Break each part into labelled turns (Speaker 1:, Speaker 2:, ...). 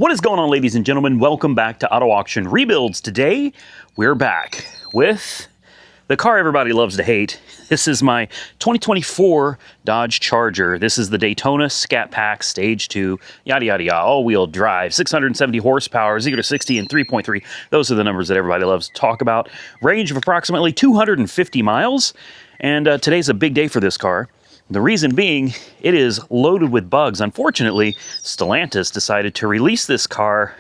Speaker 1: What is going on, ladies and gentlemen? Welcome back to Auto Auction Rebuilds. Today, we're back with the car everybody loves to hate. This is my 2024 Dodge Charger. This is the Daytona Scat Pack Stage 2, yada, yada, yada, all-wheel drive, 670 horsepower, 0 to 60 in 3.3. Those are the numbers that everybody loves to talk about. Range of approximately 250 miles. And today's a big day for this car. The reason being, it is loaded with bugs. Unfortunately, Stellantis decided to release this car,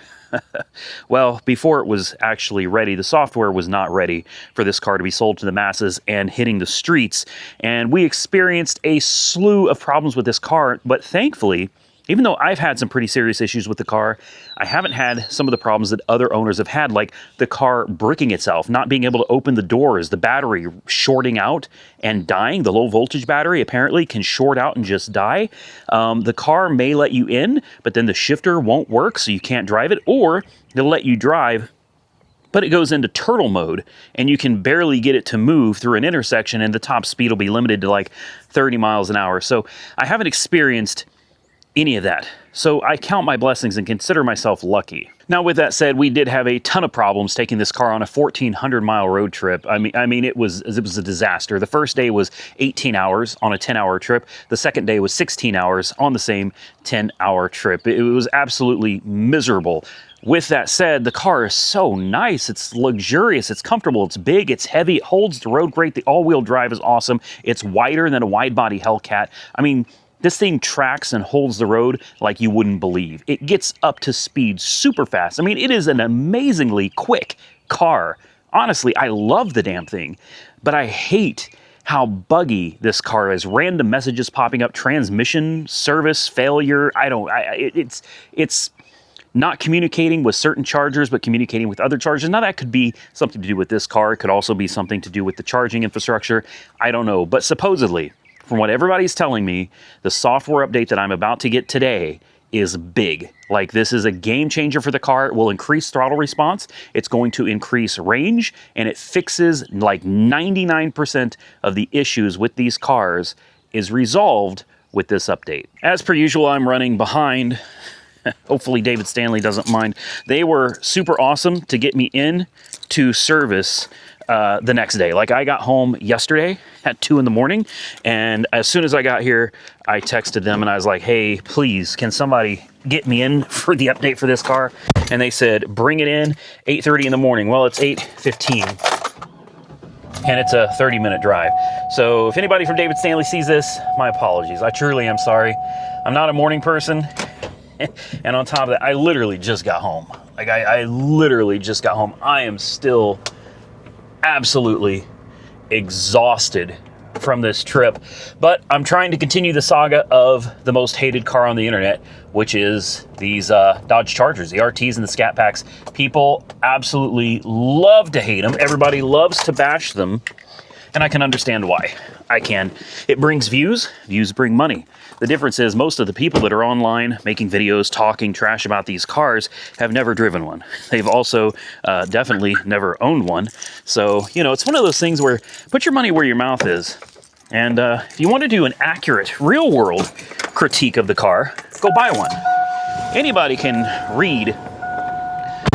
Speaker 1: well, before it was actually ready. The software was not ready for this car to be sold to the masses and hitting the streets. And we experienced a slew of problems with this car, but thankfully, even though I've had some pretty serious issues with the car, I haven't had some of the problems that other owners have had, like the car bricking itself, not being able to open the doors, the battery shorting out and dying. The low voltage battery apparently can short out and just die. The car may let you in, but then the shifter won't work, so you can't drive it, or it'll let you drive, but it goes into turtle mode, and you can barely get it to move through an intersection, and the top speed will be limited to like 30 miles an hour. So I haven't experienced any of that. So I count my blessings and consider myself lucky. Now, with that said, we did have a ton of problems taking this car on a 1,400-mile road trip. I mean, it was a disaster. The first day was 18 hours on a 10-hour trip. The second day was 16 hours on the same 10-hour trip. It was absolutely miserable. With that said, the car is so nice. It's luxurious. It's comfortable. It's big. It's heavy. It holds the road great. The all-wheel drive is awesome. It's wider than a wide-body Hellcat. I mean, this thing tracks and holds the road like you wouldn't believe. It gets up to speed super fast. I mean, it is an amazingly quick car. Honestly, I love the damn thing, but I hate how buggy this car is. Random messages popping up, transmission service failure. It's not communicating with certain chargers, but communicating with other chargers. Now, that could be something to do with this car. It could also be something to do with the charging infrastructure. I don't know, but supposedly, from what everybody's telling me, the software update that I'm about to get today is big. Like, this is a game changer for the car. It will increase throttle response. It's going to increase range, and it fixes like 99% of the issues with these cars is resolved with this update. As per usual, I'm running behind. Hopefully David Stanley doesn't mind. They were super awesome to get me in to service the next day. Like, I got home yesterday at 2 in the morning, and as soon as I got here, I texted them and I was like, hey, please, can somebody get me in for the update for this car? And they said, bring it in 8:30 in the morning. Well, it's 8:15 and it's a 30-minute drive. So if anybody from David Stanley sees this, my apologies. I truly am sorry. I'm not a morning person. And on top of that, I literally just got home. Like, I literally just got home. I am still absolutely exhausted from this trip, but I'm trying to continue the saga of the most hated car on the internet, which is these Dodge Chargers, the RTs and the Scat Packs. People absolutely love to hate them. Everybody loves to bash them, and I can understand why. I can. It brings views. Views bring money. The difference is most of the people that are online making videos, talking trash about these cars have never driven one. They've also definitely never owned one. So, you know, it's one of those things where put your money where your mouth is. And if you want to do an accurate, real-world critique of the car, go buy one. Anybody can read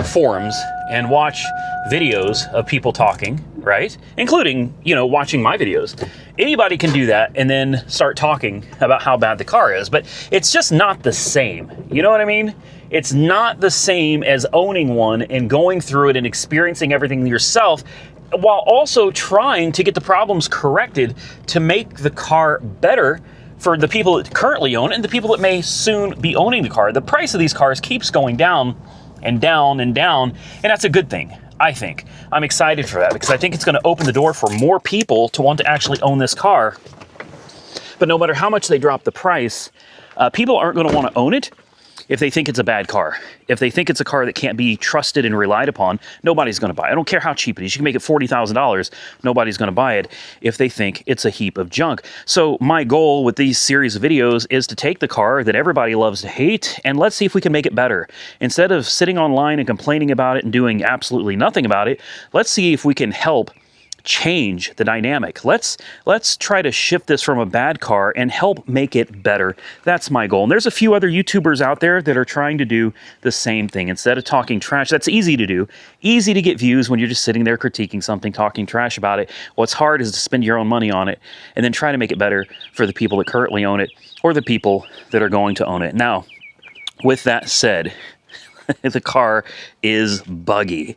Speaker 1: forums and watch videos of people talking, right? Including, you know, watching my videos. Anybody can do that and then start talking about how bad the car is, but it's just not the same. You know what I mean? It's not the same as owning one and going through it and experiencing everything yourself, while also trying to get the problems corrected to make the car better for the people that currently own it and the people that may soon be owning the car. The price of these cars keeps going down and down and down, and that's a good thing, I think. I'm excited for that because I think it's going to open the door for more people to want to actually own this car. But no matter how much they drop the price, people aren't going to want to own it if they think it's a bad car. If they think it's a car that can't be trusted and relied upon, nobody's going to buy it. I don't care how cheap it is. You can make it $40,000. Nobody's going to buy it if they think it's a heap of junk. So my goal with these series of videos is to take the car that everybody loves to hate and let's see if we can make it better. Instead of sitting online and complaining about it and doing absolutely nothing about it, let's see if we can help change the dynamic. Let's try to shift this from a bad car and help make it better. That's my goal. And there's a few other YouTubers out there that are trying to do the same thing. Instead of talking trash, that's easy to do. Easy to get views when you're just sitting there critiquing something, talking trash about it. What's hard is to spend your own money on it and then try to make it better for the people that currently own it or the people that are going to own it. Now, with that said, the car is buggy.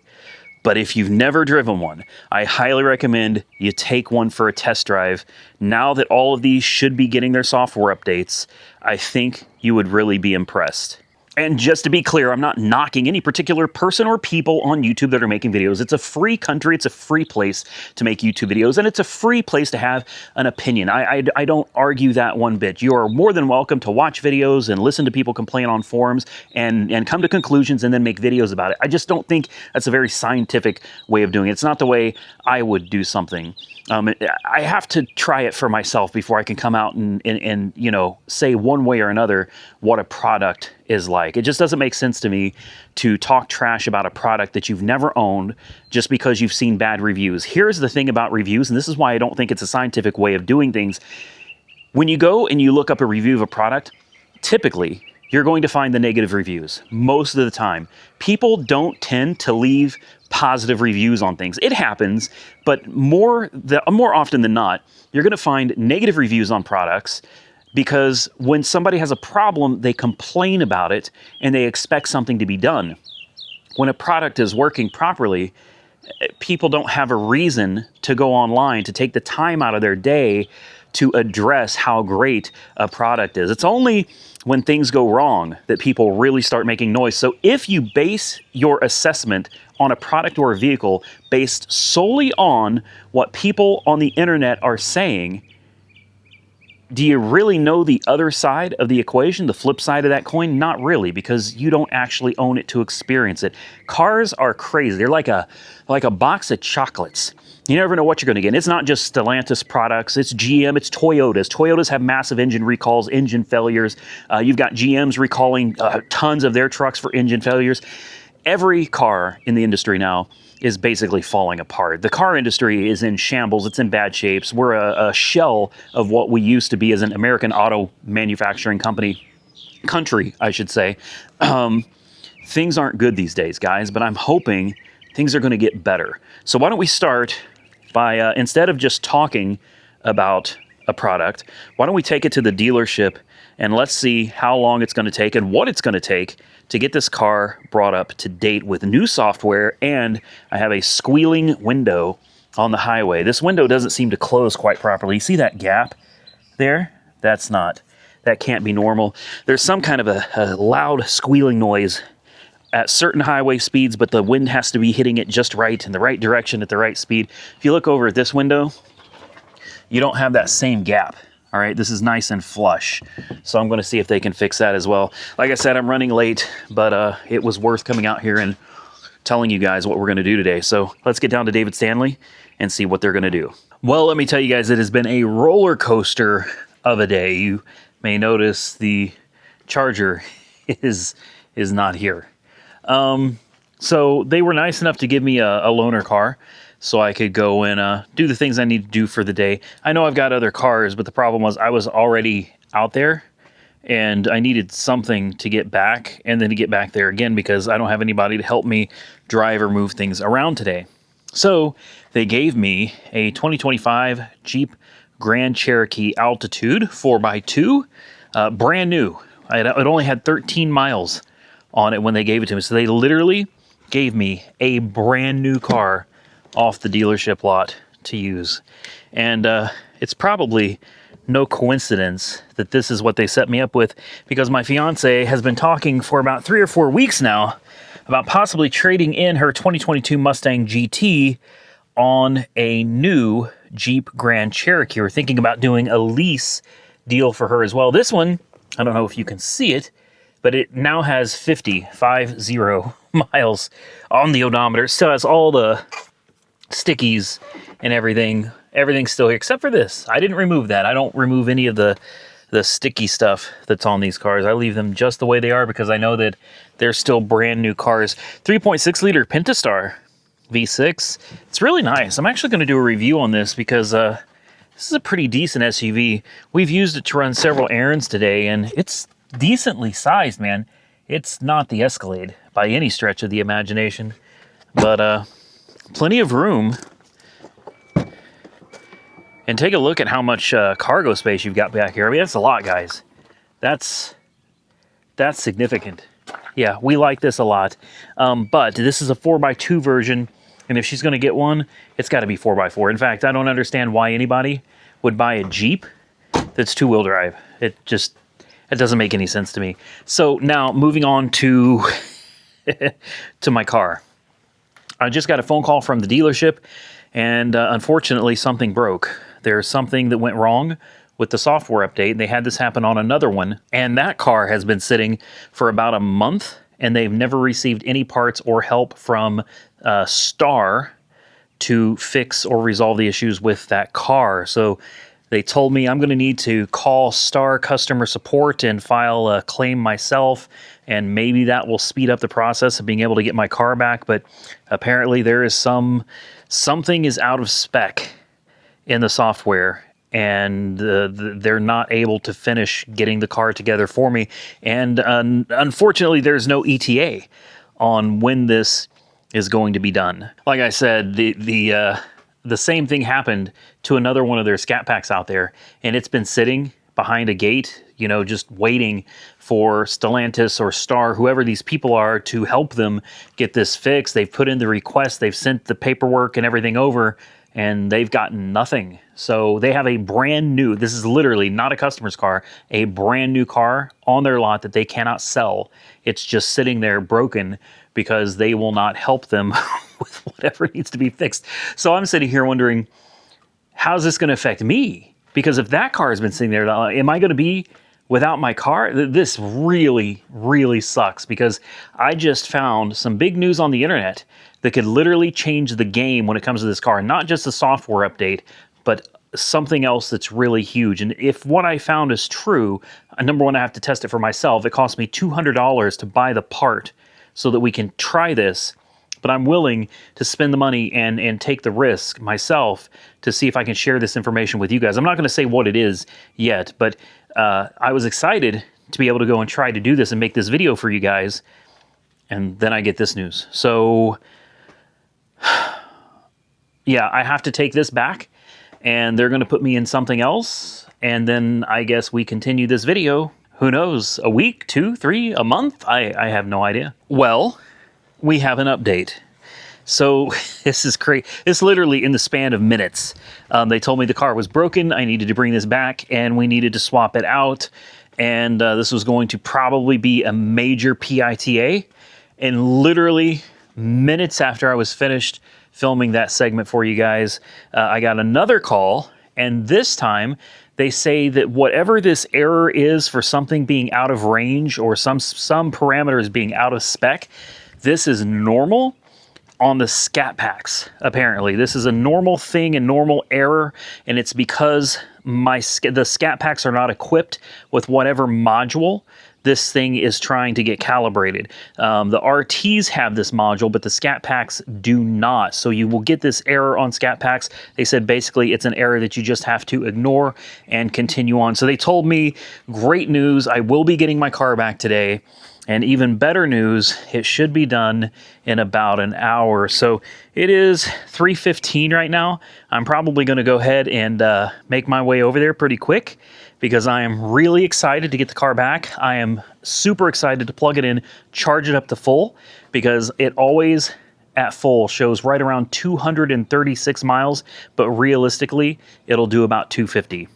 Speaker 1: But if you've never driven one, I highly recommend you take one for a test drive. Now that all of these should be getting their software updates, I think you would really be impressed. And just to be clear, I'm not knocking any particular person or people on YouTube that are making videos. It's a free country. It's a free place to make YouTube videos, and it's a free place to have an opinion. I don't argue that one bit. You are more than welcome to watch videos and listen to people complain on forums and come to conclusions and then make videos about it. I just don't think that's a very scientific way of doing it. It's not the way I would do something. I have to try it for myself before I can come out and you know, say one way or another what a product is like. It just doesn't make sense to me to talk trash about a product that you've never owned just because you've seen bad reviews. Here's the thing about reviews, and this is why I don't think it's a scientific way of doing things. When you go and you look up a review of a product, typically you're going to find the negative reviews most of the time. People don't tend to leave positive reviews on things. It happens, but more often than not, you're going to find negative reviews on products because when somebody has a problem, they complain about it and they expect something to be done. When a product is working properly, people don't have a reason to go online to take the time out of their day to address how great a product is. It's only when things go wrong that people really start making noise. So if you base your assessment on a product or a vehicle based solely on what people on the internet are saying, do you really know the other side of the equation, the flip side of that coin? Not really, because you don't actually own it to experience it. Cars are crazy. They're like a box of chocolates. You never know what you're going to get. And it's not just Stellantis products. It's GM. It's Toyotas. Toyotas have massive engine recalls, engine failures. You've got GMs recalling tons of their trucks for engine failures. Every car in the industry now is basically falling apart. The car industry is in shambles. It's in bad shapes. We're a shell of what we used to be as an American auto manufacturing country, I should say. Things aren't good these days, guys, but I'm hoping things are going to get better. So why don't we start by, instead of just talking about a product, why don't we take it to the dealership and let's see how long it's going to take and what it's going to take to get this car brought up to date with new software. And I have a squealing window on the highway. This window doesn't seem to close quite properly. You see that gap there? That can't be normal. There's some kind of a loud squealing noise at certain highway speeds, but the wind has to be hitting it just right in the right direction at the right speed. If you look over at this window, you don't have that same gap. All right, this is nice and flush. So I'm going to see if they can fix that as well. Like I said, I'm running late, but it was worth coming out here and telling you guys what we're going to do today. So let's get down to David Stanley and see what they're going to do. Well, let me tell you guys, it has been a roller coaster of a day. You may notice the Charger is not here. So they were nice enough to give me a loaner car so I could go and do the things I need to do for the day. I know I've got other cars, but the problem was I was already out there and I needed something to get back and then to get back there again because I don't have anybody to help me drive or move things around today. So they gave me a 2025 Jeep Grand Cherokee Altitude 4x2, brand new. It only had 13 miles on it when they gave it to me. So they literally gave me a brand new car off the dealership lot to use. And it's probably no coincidence that this is what they set me up with, because my fiance has been talking for about 3 or 4 weeks now about possibly trading in her 2022 Mustang GT on a new Jeep Grand Cherokee. We're thinking about doing a lease deal for her as well. This one, I don't know if you can see it, but it now has 50 miles on the odometer. It still has all the stickies and everything. Everything's still here, except for this. I didn't remove that. I don't remove any of the sticky stuff that's on these cars. I leave them just the way they are because I know that they're still brand new cars. 3.6 liter Pentastar V6. It's really nice. I'm actually going to do a review on this because this is a pretty decent SUV. We've used it to run several errands today, and it's decently sized, man. It's not the Escalade by any stretch of the imagination, but plenty of room. And take a look at how much cargo space you've got back here. I mean, that's a lot, guys. That's significant. Yeah, we like this a lot. But this is a 4x2 version, and if she's going to get one, it's got to be 4x4. In fact, I don't understand why anybody would buy a Jeep that's two-wheel drive. It doesn't make any sense to me. So now, moving on to to my car. I just got a phone call from the dealership, and unfortunately, something broke. There's something that went wrong with the software update. They had this happen on another one, and that car has been sitting for about a month, and they've never received any parts or help from Star to fix or resolve the issues with that car. So they told me I'm going to need to call Star customer support and file a claim myself, and maybe that will speed up the process of being able to get my car back. But apparently there is something is out of spec in the software, and they're not able to finish getting the car together for me. And unfortunately, there's no ETA on when this is going to be done. Like I said, the same thing happened to another one of their Scat Packs out there, and it's been sitting behind a gate, you know, just waiting for Stellantis or Star, whoever these people are, to help them get this fixed. They've put in the request, they've sent the paperwork and everything over, and they've gotten nothing. So they have a brand new, this is literally not a customer's car, a brand new car on their lot that they cannot sell. It's just sitting there broken because they will not help them with whatever needs to be fixed. So I'm sitting here wondering, how's this going to affect me? Because if that car has been sitting there, am I going to be without my car? This really, really sucks, because I just found some big news on the internet that could literally change the game when it comes to this car. Not just a software update, but something else that's really huge. And if what I found is true, number one, I have to test it for myself. It cost me $200 to buy the part so that we can try this. But I'm willing to spend the money and take the risk myself to see if I can share this information with you guys. I'm not going to say what it is yet, but I was excited to be able to go and try to do this and make this video for you guys. And then I get this news. So yeah, I have to take this back, and they're going to put me in something else. And then I guess we continue this video. Who knows? A week, 2, 3, a month? I have no idea. Well, we have an update. So this is crazy. It's literally in the span of minutes. They told me the car was broken. I needed to bring this back, and we needed to swap it out. And this was going to probably be a major PITA. And literally minutes after I was finished filming that segment for you guys, I got another call, and this time they say that whatever this error is for something being out of range or some parameters being out of spec, this is normal on the Scat Packs. Apparently this is a normal thing, a normal error, and it's because the Scat Packs are not equipped with whatever module this thing is trying to get calibrated. The RTs have this module, but the Scat Packs do not. So you will get this error on Scat Packs. They said basically it's an error that you just have to ignore and continue on. So they told me, great news, I will be getting my car back today. And even better news, it should be done in about an hour. So it is 3:15 right now. I'm probably going to go ahead and make my way over there pretty quick, because I am really excited to get the car back. I am super excited to plug it in, charge it up to full, because it always at full shows right around 236 miles, but realistically, it'll do about 250.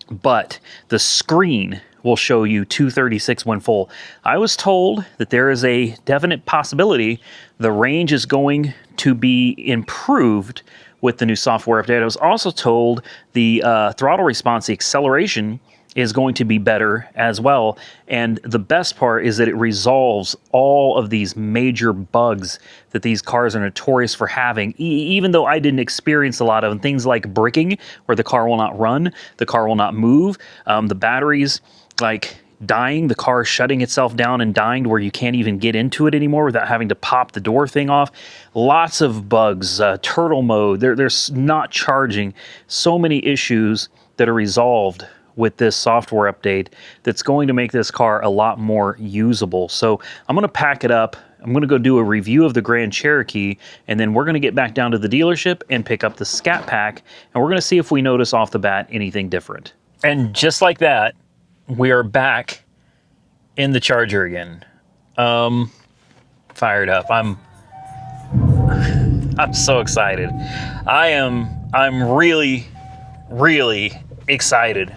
Speaker 1: But the screen will show you 236 when full. I was told that there is a definite possibility the range is going to be improved with the new software update. I was also told the throttle response, the acceleration, is going to be better as well. And the best part is that it resolves all of these major bugs that these cars are notorious for having, even though I didn't experience a lot of them. Things like braking, where the car will not run, the car will not move, the batteries, like dying, the car shutting itself down and dying to where you can't even get into it anymore without having to pop the door thing off. Lots of bugs, turtle mode, there's not charging. So many issues that are resolved with this software update that's going to make this car a lot more usable. So I'm going to pack it up. I'm going to go do a review of the Grand Cherokee, and then we're going to get back down to the dealership and pick up the Scat Pack, and we're going to see if we notice off the bat anything different. And just like that, we are back in the Charger again. Fired up. I'm so excited. I'm really excited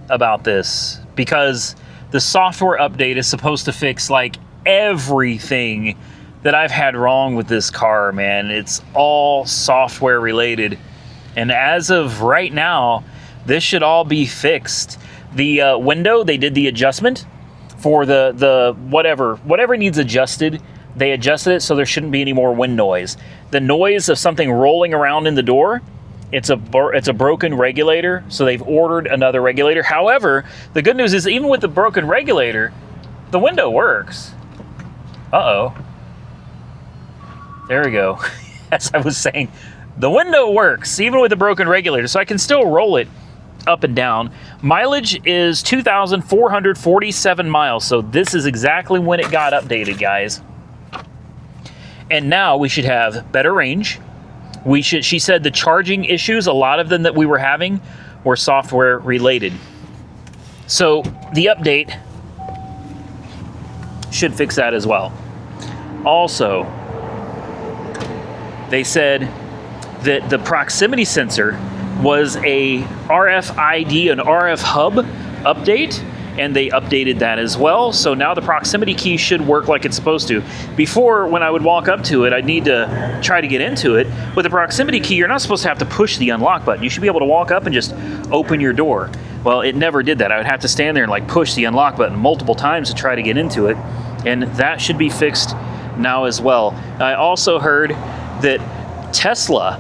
Speaker 1: about this because the software update is supposed to fix like everything that I've had wrong with this car, man. It's all software related. And as of right now, this should all be fixed. The window, they did the adjustment for the whatever needs adjusted. They adjusted it so there shouldn't be any more wind noise. The noise of something rolling around in the door, it's a broken regulator, so they've ordered another regulator. However, the good news is even with the broken regulator, the window works. Uh-oh. There we go. As I was saying, the window works even with the broken regulator, so I can still roll it up and down. Mileage is 2,447 miles, so this is exactly when it got updated, guys. And now we should have better range. She said the charging issues, a lot of them that we were having were software related. So the update should fix that as well. Also, they said that the proximity sensor was a RFID, an RF hub update, and they updated that as well. So now the proximity key should work like it's supposed to. Before, when I would walk up to it, I'd need to try to get into it. With the proximity key, you're not supposed to have to push the unlock button. You should be able to walk up and just open your door. Well, it never did that. I would have to stand there and like push the unlock button multiple times to try to get into it. And that should be fixed now as well. I also heard that Tesla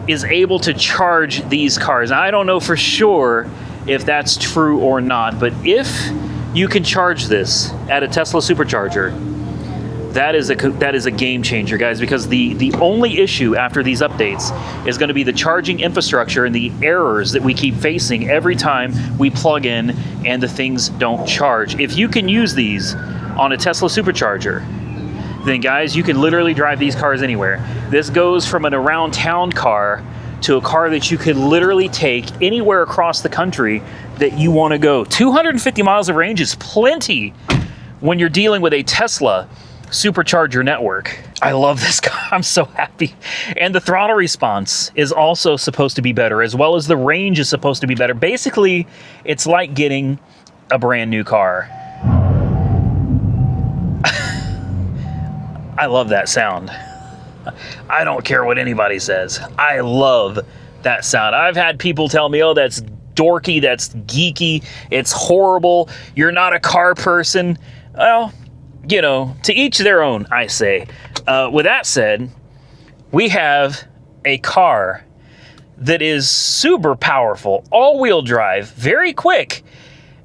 Speaker 1: is able to charge these cars. Now, I don't know for sure if that's true or not, but if you can charge this at a Tesla supercharger, that is a game changer, guys, because the only issue after these updates is going to be the charging infrastructure and the errors that we keep facing every time we plug in and the things don't charge. If you can use these on a Tesla supercharger, then guys, you can literally drive these cars anywhere. This goes from an around town car to a car that you could literally take anywhere across the country that you want to go. 250 miles of range is plenty when you're dealing with a Tesla supercharger network. I love this car. I'm so happy. And the throttle response is also supposed to be better, as well as the range is supposed to be better. Basically, it's like getting a brand new car. I love that sound. I don't care what anybody says. I love that sound. I've had people tell me, oh, that's dorky, that's geeky, it's horrible, you're not a car person. Well, you know, to each their own, I say. With that said, we have a car that is super powerful, all-wheel drive, very quick.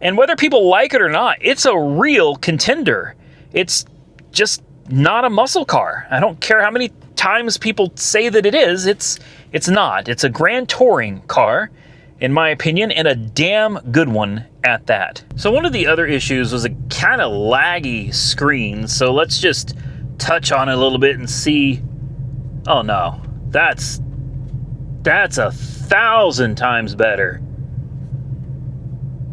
Speaker 1: And whether people like it or not, it's a real contender. It's just not a muscle car. I don't care how many times people say that it is, it's not. It's a grand touring car, in my opinion, and a damn good one at that. So one of the other issues was a kind of laggy screen, so let's just touch on it a little bit and see. Oh no, that's 1,000 times better.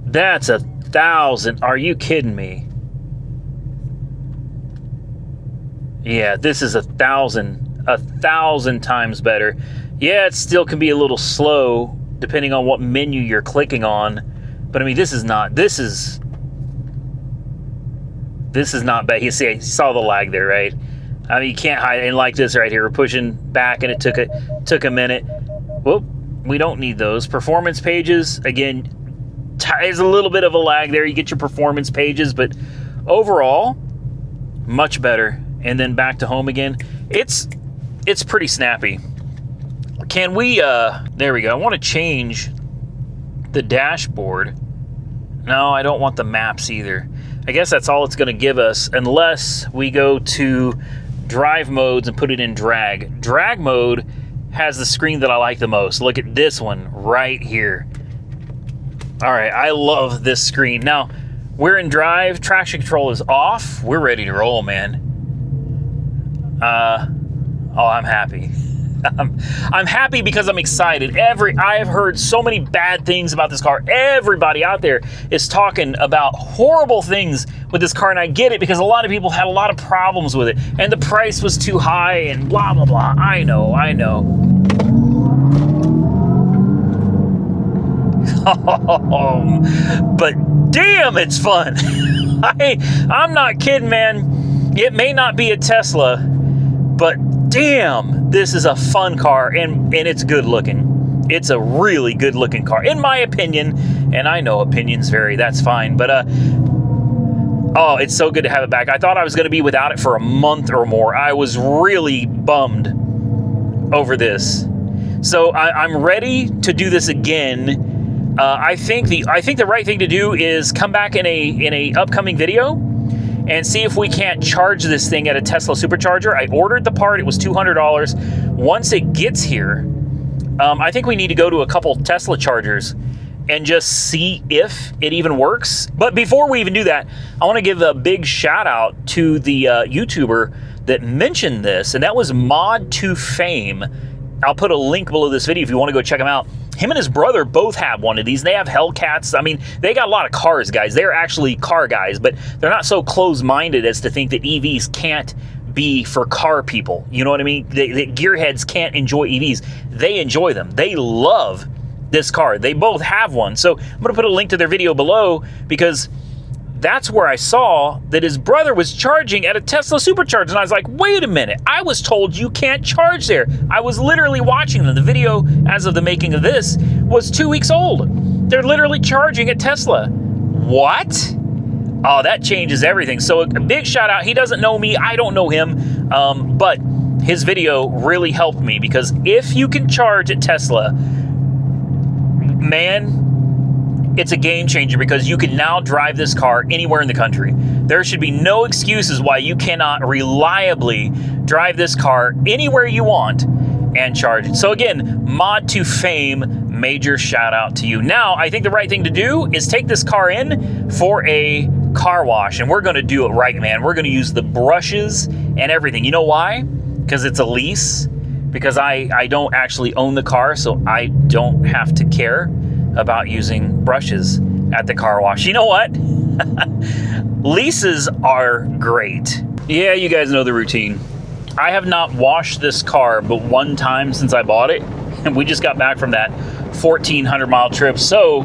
Speaker 1: That's 1,000. Are you kidding me? Yeah, this is 1,000 times better. Yeah, it still can be a little slow depending on what menu you're clicking on. But I mean, this is not bad. You see, you saw the lag there, right? I mean, you can't hide it. Like this right here, we're pushing back and it took a minute. Whoop, we don't need those. Performance pages, again, there's a little bit of a lag there. You get your performance pages, but overall, much better. And then back to home again. It's pretty snappy. Can we, there we go. I want to change the dashboard. No, I don't want the maps either. I guess that's all it's going to give us unless we go to drive modes and put it in drag. Drag mode has the screen that I like the most. Look at this one right here. All right, I love this screen. Now, we're in drive. Traction control is off. We're ready to roll, man. Oh, I'm happy. I'm happy because I'm excited. I have heard so many bad things about this car. Everybody out there is talking about horrible things with this car, and I get it because a lot of people had a lot of problems with it, and the price was too high, and blah, blah, blah. I know. But damn, it's fun. I'm not kidding, man. It may not be a Tesla, but damn, this is a fun car, and it's good looking. It's a really good looking car, in my opinion, and I know opinions vary, that's fine, but oh, it's so good to have it back. I thought I was going to be without it for a month or more. I was really bummed over this. So I'm ready to do this again. I think the right thing to do is come back in a upcoming video and see if we can't charge this thing at a Tesla supercharger. I ordered the part. It was $200. Once it gets here, I think we need to go to a couple Tesla chargers and just see if it even works. But before we even do that, I want to give a big shout out to the YouTuber that mentioned this, and that was Mod to Fame. I'll put a link below this video if you want to go check him out. Him and his brother both have one of these. They have Hellcats. I mean, they got a lot of cars, guys. They're actually car guys, but they're not so close-minded as to think that EVs can't be for car people. You know what I mean? The gearheads can't enjoy EVs. They enjoy them. They love this car. They both have one. So I'm going to put a link to their video below because that's where I saw that his brother was charging at a Tesla supercharger. And I was like, wait a minute. I was told you can't charge there. I was literally watching them. The video, as of the making of this, was 2 weeks old. They're literally charging at Tesla. What? Oh, that changes everything. So a big shout out. He doesn't know me. I don't know him. But his video really helped me because if you can charge at Tesla, man, it's a game changer because you can now drive this car anywhere in the country. There should be no excuses why you cannot reliably drive this car anywhere you want and charge it. So again, Mod to Fame, major shout out to you. Now, I think the right thing to do is take this car in for a car wash, and we're going to do it right, man. We're going to use the brushes and everything. You know why? Because it's a lease. Because I don't actually own the car, so I don't have to care about using brushes at the car wash. You know what? Leases are great. Yeah, you guys know the routine. I have not washed this car but one time since I bought it, and we just got back from that 1,400-mile trip, so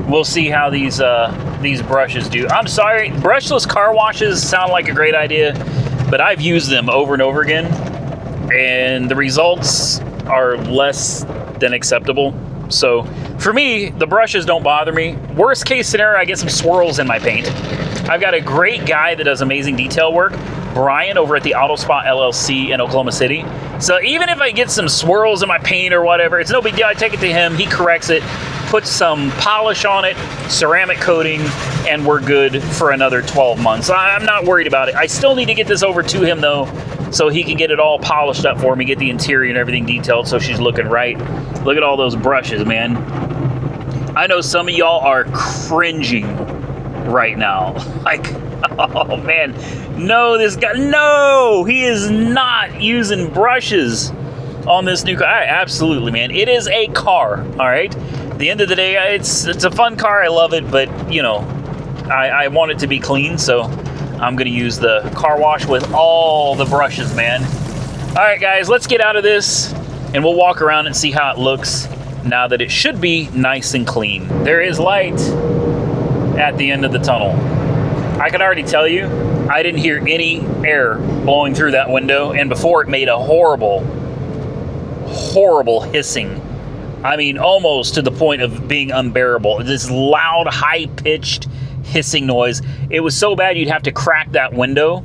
Speaker 1: we'll see how these brushes do. I'm sorry, brushless car washes sound like a great idea, but I've used them over and over again, and the results are less than acceptable. So for me, the brushes don't bother me. Worst case scenario, I get some swirls in my paint. I've got a great guy that does amazing detail work, Brian, over at the Auto Spot LLC in Oklahoma City. So even if I get some swirls in my paint or whatever, it's no big deal. I take it to him, he corrects it, puts some polish on it, ceramic coating, and we're good for another 12 months. I'm not worried about it. I still need to get this over to him though, so he can get it all polished up for me, get the interior and everything detailed so she's looking right. Look at all those brushes, man. I know some of y'all are cringing right now. Like, oh man, no, this guy, no, he is not using brushes on this new car. Absolutely, man. It is a car, all right? At the end of the day, it's a fun car. I love it, but, you know, I want it to be clean, so I'm going to use the car wash with all the brushes, man. All right, guys, let's get out of this, and we'll walk around and see how it looks now that it should be nice and clean. There is light at the end of the tunnel. I can already tell you, I didn't hear any air blowing through that window, and before it made a horrible hissing. I mean, almost to the point of being unbearable. This loud, high-pitched hissing noise. It was so bad you'd have to crack that window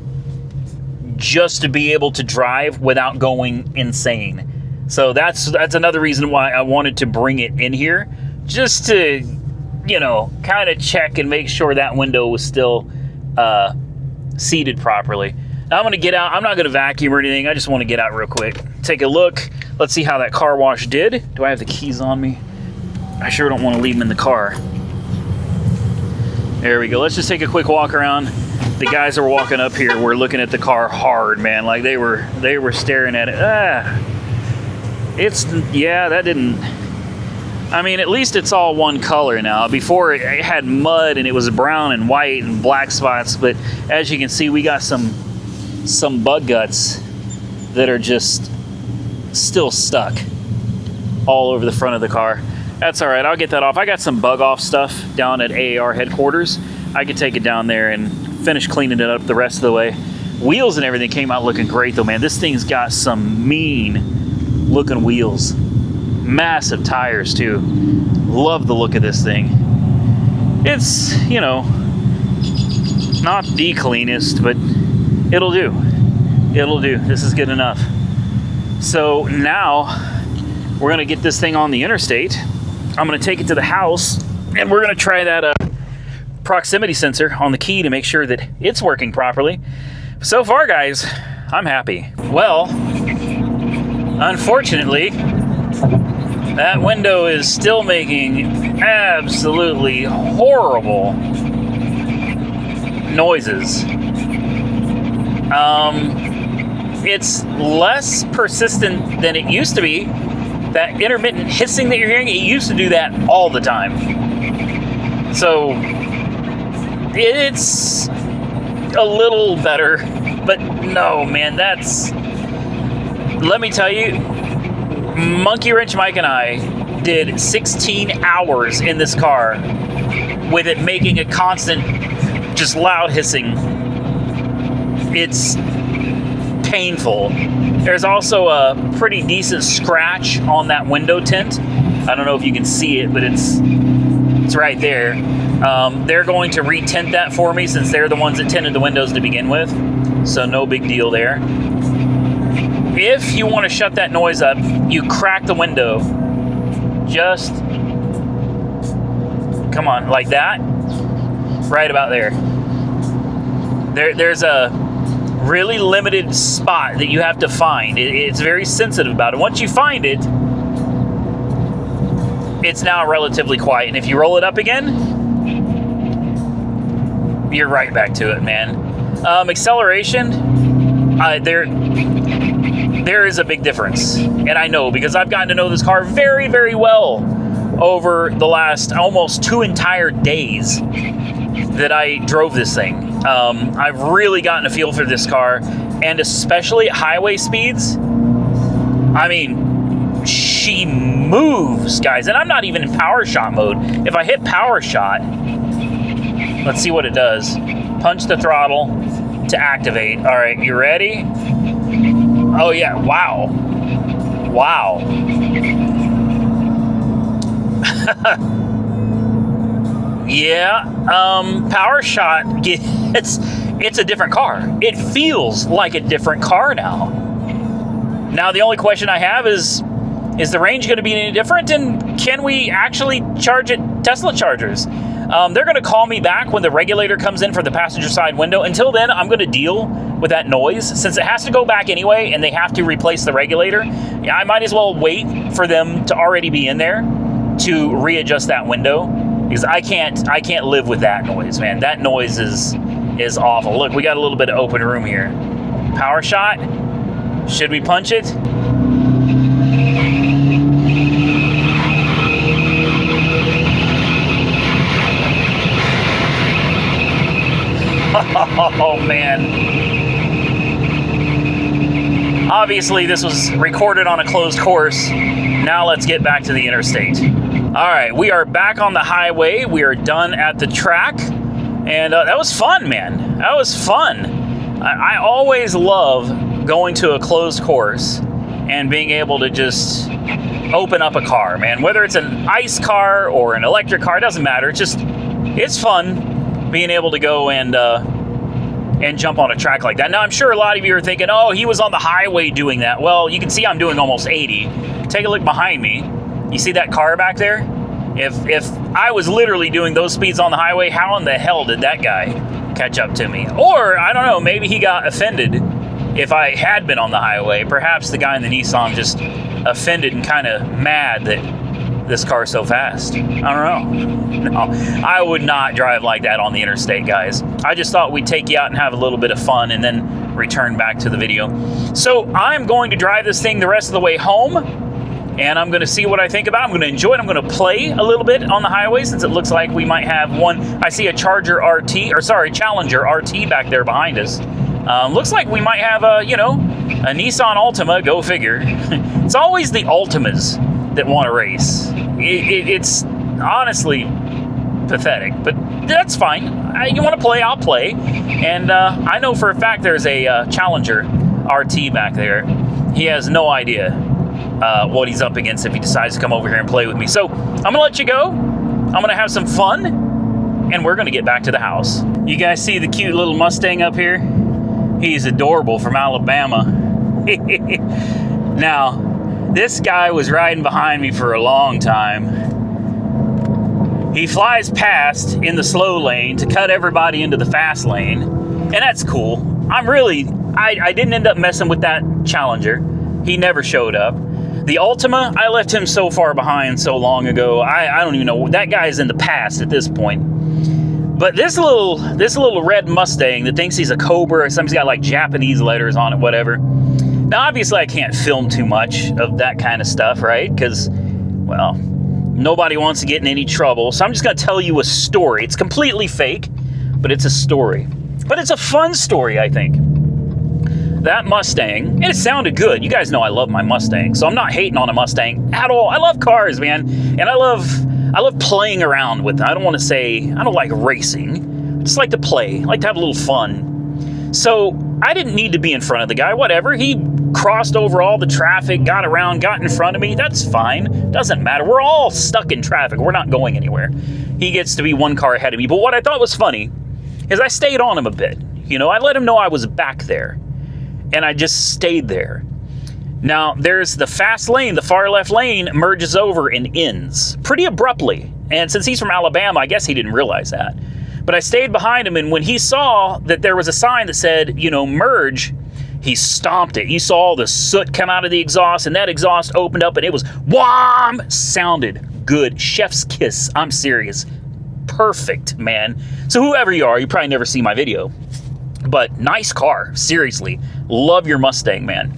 Speaker 1: just to be able to drive without going insane. So that's another reason why I wanted to bring it in here, just to you know, kind of check and make sure that window was still seated properly. Now I'm gonna get out. I'm not gonna vacuum or anything. I just want to get out real quick, take a look. Let's see how that car wash did. Do I have the keys on me? I sure don't want to leave them in the car. There we go. Let's just take a quick walk around. The guys that were walking up here were looking at the car hard, man. Like they were staring at it. That didn't. I mean, at least it's all one color now. Before it had mud and it was brown and white and black spots, but as you can see, we got some bug guts that are just still stuck all over the front of the car. That's all right, I'll get that off. I got some bug off stuff down at AAR headquarters. I could take it down there and finish cleaning it up the rest of the way. Wheels and everything came out looking great though, man. This thing's got some mean looking wheels. Massive tires too. Love the look of this thing. It's, you know, not the cleanest, but it'll do. It'll do. This is good enough. So now we're gonna get this thing on the interstate. I'm gonna take it to the house and we're gonna try that proximity sensor on the key to make sure that it's working properly. So far, guys, I'm happy. Well, unfortunately, that window is still making absolutely horrible noises. It's less persistent than it used to be. That intermittent hissing that you're hearing, it used to do that all the time. So it's a little better, but no, man, let me tell you, Monkey Wrench Mike and I did 16 hours in this car with it making a constant, just loud hissing. It's painful. There's also a pretty decent scratch on that window tint. I don't know if you can see it, but it's right there. They're going to retint that for me since they're the ones that tinted the windows to begin with. So no big deal there. If you want to shut that noise up, you crack the window. Just, come on, like that. Right about there. There's a really limited spot that you have to find. It's very sensitive about it. Once you find it, it's now relatively quiet. And if you roll it up again, you're right back to it, man. Acceleration, there is a big difference. And I know because I've gotten to know this car very, very well over the last almost 2 entire days that I drove this thing. I've really gotten a feel for this car, and especially at highway speeds. I mean, she moves, guys, and I'm not even in power shot mode. If I hit power shot, let's see what it does. Punch the throttle to activate. All right, you ready? Oh yeah, wow. Wow. Yeah, power shot, it's a different car. It feels like a different car now. Now the only question I have is the range going to be any different, and can we actually charge at Tesla chargers? They're going to call me back when the regulator comes in for the passenger side window. Until then, I'm going to deal with that noise. Since it has to go back anyway and they have to replace the regulator, I might as well wait for them to already be in there to readjust that window, because I can't live with that noise, man. That noise is awful. Look, we got a little bit of open room here. Power shot. Should we punch it? Oh, man. Obviously, this was recorded on a closed course. Now let's get back to the interstate. All right, we are back on the highway. We are done at the track. And that was fun, man. That was fun. I always love going to a closed course and being able to just open up a car, man. Whether it's an ICE car or an electric car, it doesn't matter. It's fun being able to go and jump on a track like that. Now, I'm sure a lot of you are thinking, oh, he was on the highway doing that. Well, you can see I'm doing almost 80. Take a look behind me. You see that car back there? If I was literally doing those speeds on the highway, how in the hell did that guy catch up to me? Or, I don't know, maybe he got offended if I had been on the highway. Perhaps the guy in the Nissan just offended and kind of mad that this car's so fast. I don't know. No, I would not drive like that on the interstate, guys. I just thought we'd take you out and have a little bit of fun and then return back to the video. So I'm going to drive this thing the rest of the way home, and I'm going to see what I think about it. I'm going to enjoy it. I'm going to play a little bit on the highway, since it looks like we might have one. I see a Charger Challenger RT back there behind us. Looks like we might have a Nissan Altima. Go figure. It's always the Altimas that want to race. It's honestly pathetic, but that's fine. You want to play, I'll play. And I know for a fact there's a Challenger RT back there. He has no idea what he's up against if he decides to come over here and play with me. So I'm going to let you go. I'm going to have some fun, and we're going to get back to the house. You guys see the cute little Mustang up here? He's adorable, from Alabama. Now, this guy was riding behind me for a long time. He flies past in the slow lane to cut everybody into the fast lane, and that's cool. I didn't end up messing with that Challenger. He never showed up. The Altima, I left him so far behind so long ago, I don't even know. That guy's in the past at this point. But this little red Mustang that thinks he's a Cobra, or something's got like Japanese letters on it, whatever. Now, obviously, I can't film too much of that kind of stuff, right? Because, well, nobody wants to get in any trouble. So I'm just going to tell you a story. It's completely fake, but it's a story. But it's a fun story, I think. That Mustang, and it sounded good. You guys know I love my Mustang, so I'm not hating on a Mustang at all. I love cars, man, and I love playing around with them. I don't want to say I don't like racing. I just like to play. I like to have a little fun. So I didn't need to be in front of the guy. Whatever. He crossed over all the traffic, got around, got in front of me. That's fine. Doesn't matter. We're all stuck in traffic. We're not going anywhere. He gets to be one car ahead of me. But what I thought was funny is I stayed on him a bit. I let him know I was back there. And I just stayed there. Now, there's the fast lane. The far left lane merges over and ends pretty abruptly. And since he's from Alabama, I guess he didn't realize that. But I stayed behind him, and when he saw that there was a sign that said, merge, he stomped it. He saw all the soot come out of the exhaust, and that exhaust opened up, and it was wham! Sounded good. Chef's kiss. I'm serious. Perfect, man. So whoever you are, you probably never see my video. But nice car, seriously. Love your Mustang, man.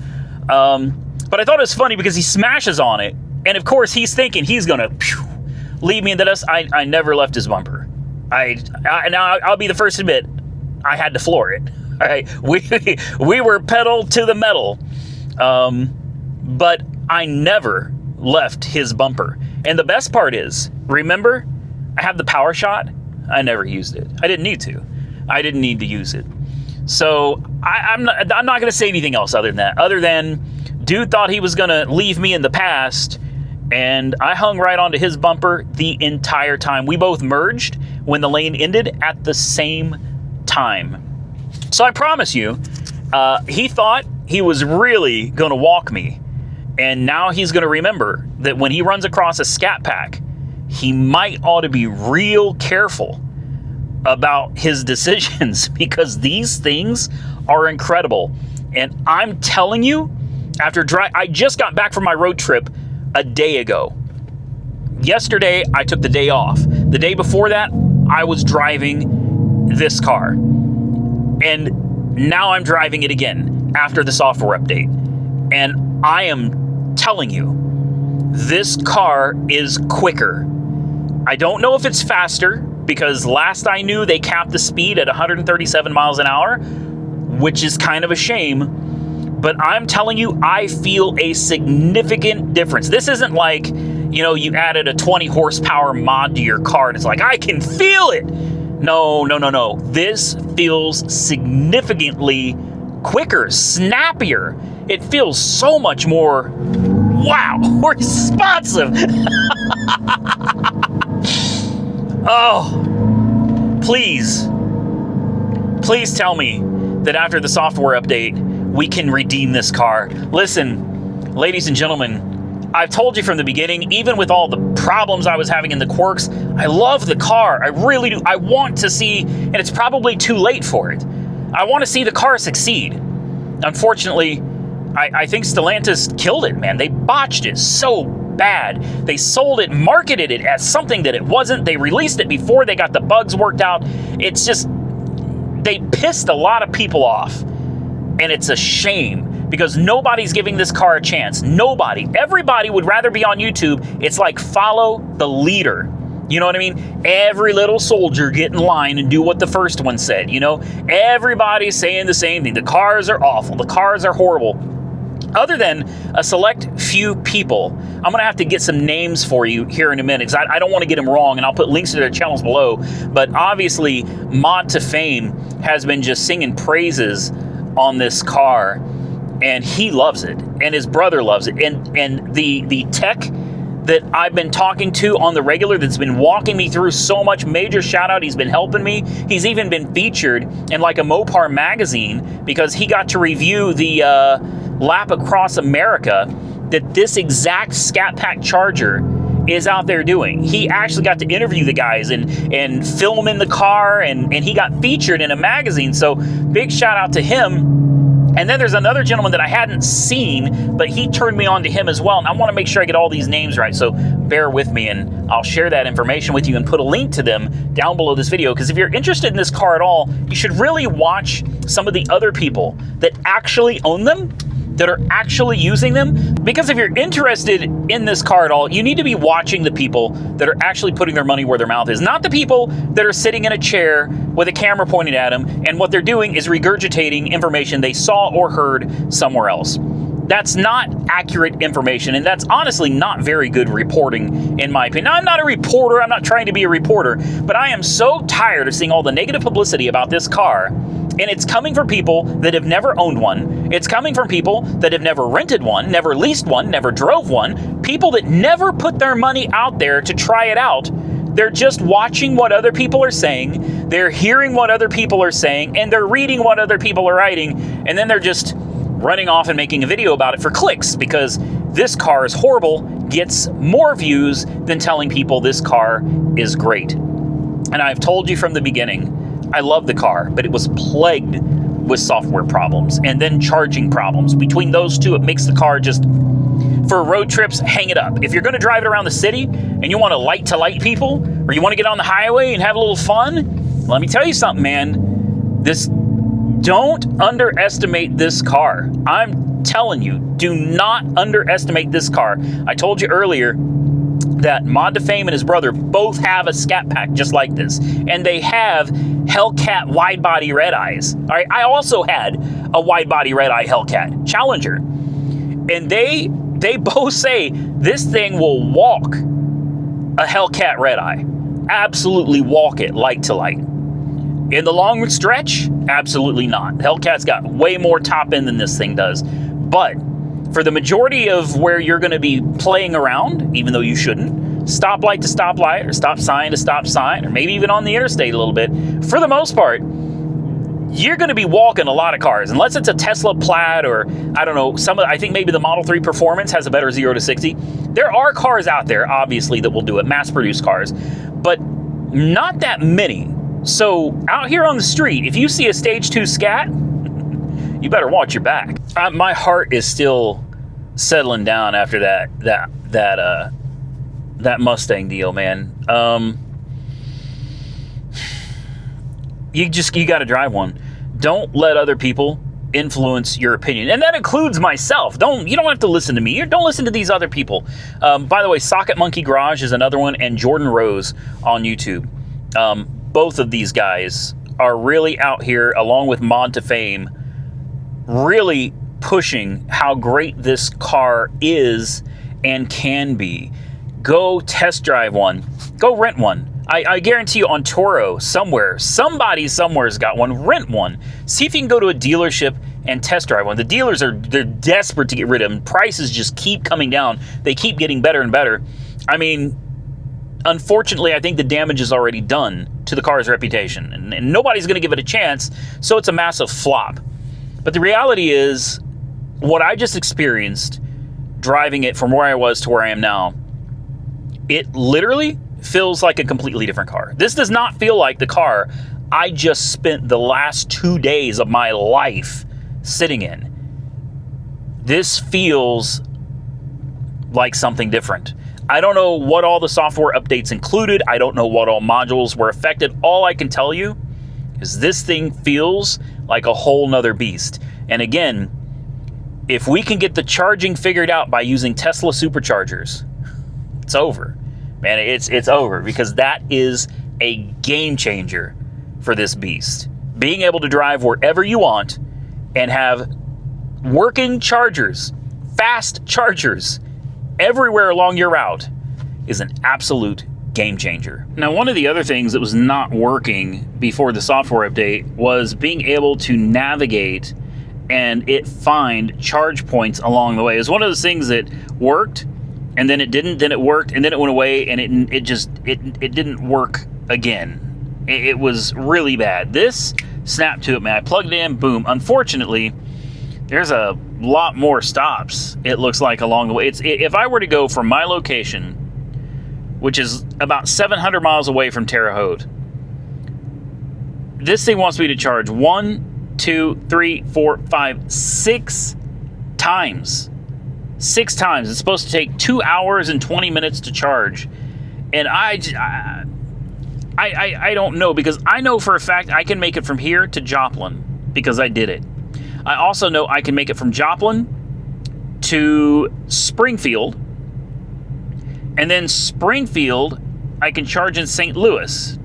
Speaker 1: But I thought it was funny because he smashes on it, and of course he's thinking he's gonna leave me in the dust. I never left his bumper. Now I'll be the first to admit I had to floor it. All right, we were pedal to the metal, but I never left his bumper. And the best part is, remember, I have the power shot. I never used it. I didn't need to. I didn't need to use it. So I'm not going to say anything else other than that. Other than, dude thought he was going to leave me in the past, and I hung right onto his bumper the entire time. We both merged when the lane ended at the same time. So I promise you, he thought he was really going to walk me, and now he's going to remember that when he runs across a Scat Pack, he might ought to be real careful about his decisions, because these things are incredible. And I'm telling you, I just got back from my road trip a day ago. Yesterday, I took the day off. The day before that, I was driving this car. And now I'm driving it again after the software update. And I am telling you, this car is quicker. I don't know if it's faster, because last I knew they capped the speed at 137 miles an hour, which is kind of a shame. But I'm telling you, I feel a significant difference. This isn't like, you added a 20 horsepower mod to your car and it's like, I can feel it. No. This feels significantly quicker, snappier. It feels so much more, wow, responsive. Oh, please tell me that after the software update, we can redeem this car. Listen, ladies and gentlemen, I've told you from the beginning, even with all the problems I was having in the quirks. I love the car. I really do. I want to see, and it's probably too late for it, I want to see the car succeed. Unfortunately, I think Stellantis killed it, man. They botched it so bad. They sold it, marketed it as something that it wasn't. They released it before they got the bugs worked out. It's just, they pissed a lot of people off. And it's a shame because nobody's giving this car a chance. Nobody. Everybody would rather be on YouTube. It's like follow the leader. You know what I mean? Every little soldier get in line and do what the first one said. You know, everybody's saying the same thing. The cars are awful. The cars are horrible. Other than a select few people, I'm going to have to get some names for you here in a minute because I don't want to get them wrong, and I'll put links to their channels below. But obviously, Mod to Fame has been just singing praises on this car, and he loves it, and his brother loves it. And the tech that I've been talking to on the regular that's been walking me through so much, major shout out. He's been helping me. He's even been featured in like a Mopar magazine because he got to review the lap across America that this exact Scat Pack Charger is out there doing. He actually got to interview the guys and film in the car, and he got featured in a magazine. So big shout out to him. And then there's another gentleman that I hadn't seen, but he turned me on to him as well. And I want to make sure I get all these names right. So bear with me, and I'll share that information with you and put a link to them down below this video. Because if you're interested in this car at all, you should really watch some of the other people that actually own them, that are actually using them. Because if you're interested in this car at all, you need to be watching the people that are actually putting their money where their mouth is. Not the people that are sitting in a chair with a camera pointed at them, and what they're doing is regurgitating information they saw or heard somewhere else. That's not accurate information, and that's honestly not very good reporting, in my opinion. Now, I'm not a reporter, I'm not trying to be a reporter, but I am so tired of seeing all the negative publicity about this car, and it's coming from people that have never owned one. It's coming from people that have never rented one, never leased one, never drove one, people that never put their money out there to try it out. They're just watching what other people are saying, they're hearing what other people are saying, and they're reading what other people are writing, and then they're just running off and making a video about it for clicks because this car is horrible, gets more views than telling people this car is great. And I've told you from the beginning, I love the car, but it was plagued with software problems and then charging problems. Between those two, it makes the car just, for road trips, hang it up. If you're gonna drive it around the city and you want to light people, or you want to get on the highway and have a little fun, let me tell you something, man. Don't underestimate this car. I'm telling you, do not underestimate this car. I told you earlier that Mod to Fame and his brother both have a Scat Pack just like this. And they have Hellcat wide body red eyes. All right, I also had a wide body red eye Hellcat Challenger. And they both say this thing will walk a Hellcat red eye. Absolutely walk it light to light. In the long stretch, absolutely not. Hellcat's got way more top end than this thing does. But for the majority of where you're going to be playing around, even though you shouldn't, stoplight to stoplight, or stop sign to stop sign, or maybe even on the interstate a little bit, for the most part, you're going to be walking a lot of cars, unless it's a Tesla Plaid or, I don't know, I think maybe the Model 3 Performance has a better 0 to 60. There are cars out there, obviously, that will do it, mass-produced cars, but not that many. So out here on the street, if you see a Stage 2 Scat, you better watch your back. My heart is still settling down after that Mustang deal, man. You got to drive one. Don't let other people influence your opinion, and that includes myself. You don't have to listen to me. Don't listen to these other people. By the way, Socket Monkey Garage is another one, and Jordan Rose on YouTube. Both of these guys are really out here, along with Mod to Fame, really pushing how great this car is and can be. Go test drive one. Go rent one. I guarantee you on Turo, somebody somewhere's got one. Rent one. See if you can go to a dealership and test drive one. The dealers they're desperate to get rid of them. Prices just keep coming down. They keep getting better and better. I mean, unfortunately, I think the damage is already done to the car's reputation, and nobody's going to give it a chance, so it's a massive flop. But the reality is, what I just experienced driving it from where I was to where I am now, It literally feels like a completely different car. This does not feel like the car I just spent the last 2 days of my life sitting in. This feels like something different. I don't know what all the software updates included. I don't know what all modules were affected. All I can tell you is this thing feels like a whole nother beast. And again, if we can get the charging figured out by using Tesla superchargers, it's over. Man, it's over, because that is a game changer for this beast. Being able to drive wherever you want and have working chargers, fast chargers, everywhere along your route is an absolute game changer. Now, one of the other things that was not working before the software update was being able to navigate and it find charge points along the way. It was one of those things that worked, and then it didn't, then it worked, and then it went away, and it didn't work again. It was really bad. This snapped to it, man. I plugged it in, boom. Unfortunately, there's a lot more stops, it looks like, along the way. If I were to go from my location, which is about 700 miles away from Terre Haute, this thing wants me to charge 1, 2, 3, 4, 5, 6 times. 6 times. It's supposed to take 2 hours and 20 minutes to charge. And I don't know, because I know for a fact I can make it from here to Joplin, because I did it. I also know I can make it from Joplin to Springfield, and then Springfield I can charge in St. Louis.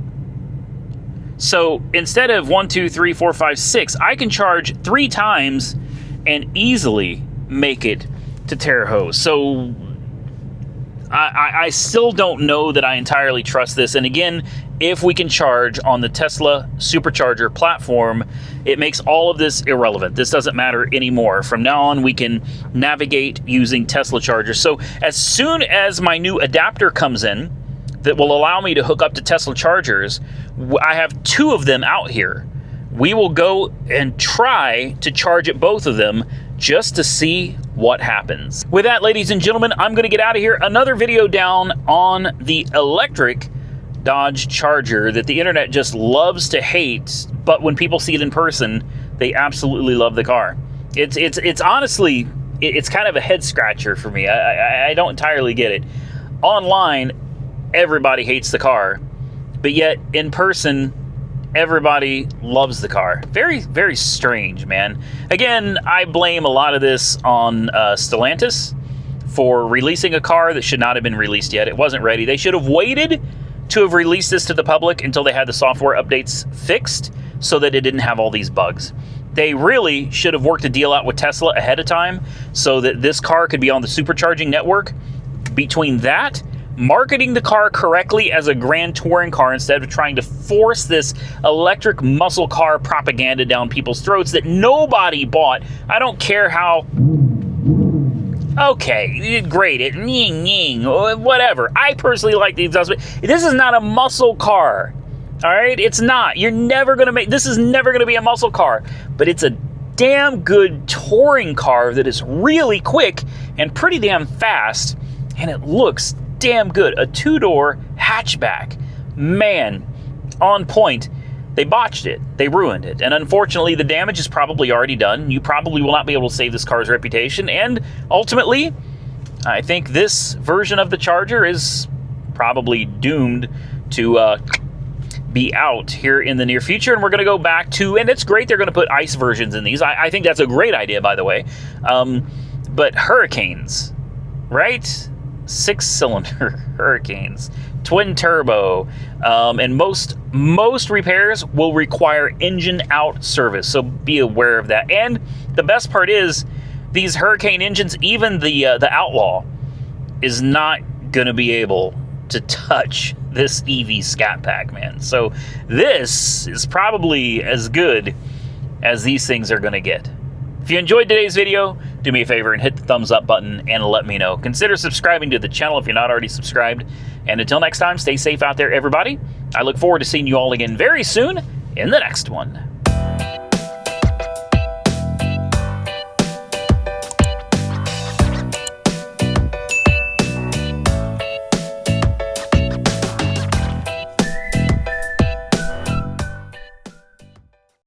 Speaker 1: So instead of 1, 2, 3, 4, 5, 6, I can charge 3 times and easily make it to Terre Haute. So I still don't know that I entirely trust this. And again, if we can charge on the Tesla supercharger platform, it makes all of this irrelevant. This doesn't matter anymore. From now on, we can navigate using Tesla chargers. So as soon as my new adapter comes in that will allow me to hook up to Tesla chargers, I have 2 of them out here. We will go and try to charge at both of them just to see what happens. With that, ladies and gentlemen, I'm going to get out of here. Another video down on the electric Dodge Charger that the internet just loves to hate, but when people see it in person, they absolutely love the car. It's honestly, it's kind of a head scratcher for me. I don't entirely get it. Online, everybody hates the car, but yet in person, everybody loves the car. Very, very strange, man. Again, I blame a lot of this on Stellantis for releasing a car that should not have been released yet. It wasn't ready. They should have waited to have released this to the public until they had the software updates fixed so that it didn't have all these bugs. They really should have worked a deal out with Tesla ahead of time so that this car could be on the supercharging network. Between that, marketing the car correctly as a grand touring car instead of trying to force this electric muscle car propaganda down people's throats that nobody bought. I don't care how... Okay, great, whatever. I personally like the exhaust. This is not a muscle car, all right? It's not. You're never going to make... This is never going to be a muscle car, but it's a damn good touring car that is really quick and pretty damn fast, and it looks damn good. A 2-door hatchback. Man, on point. They botched it. They ruined it. And unfortunately, the damage is probably already done. You probably will not be able to save this car's reputation. And ultimately, I think this version of the Charger is probably doomed to be out here in the near future. And we're going to go back to, and it's great they're going to put ICE versions in these. I think that's a great idea, by the way. But Hurricanes, right? 6-cylinder Hurricanes, twin turbo, and most repairs will require engine out service, so be aware of that. And the best part is these Hurricane engines, even the Outlaw, is not going to be able to touch this EV Scat Pack, man. So this is probably as good as these things are going to get. If you enjoyed today's video, do me a favor and hit the thumbs up button and let me know. Consider subscribing to the channel if you're not already subscribed. And until next time, stay safe out there, everybody. I look forward to seeing you all again very soon in the next one.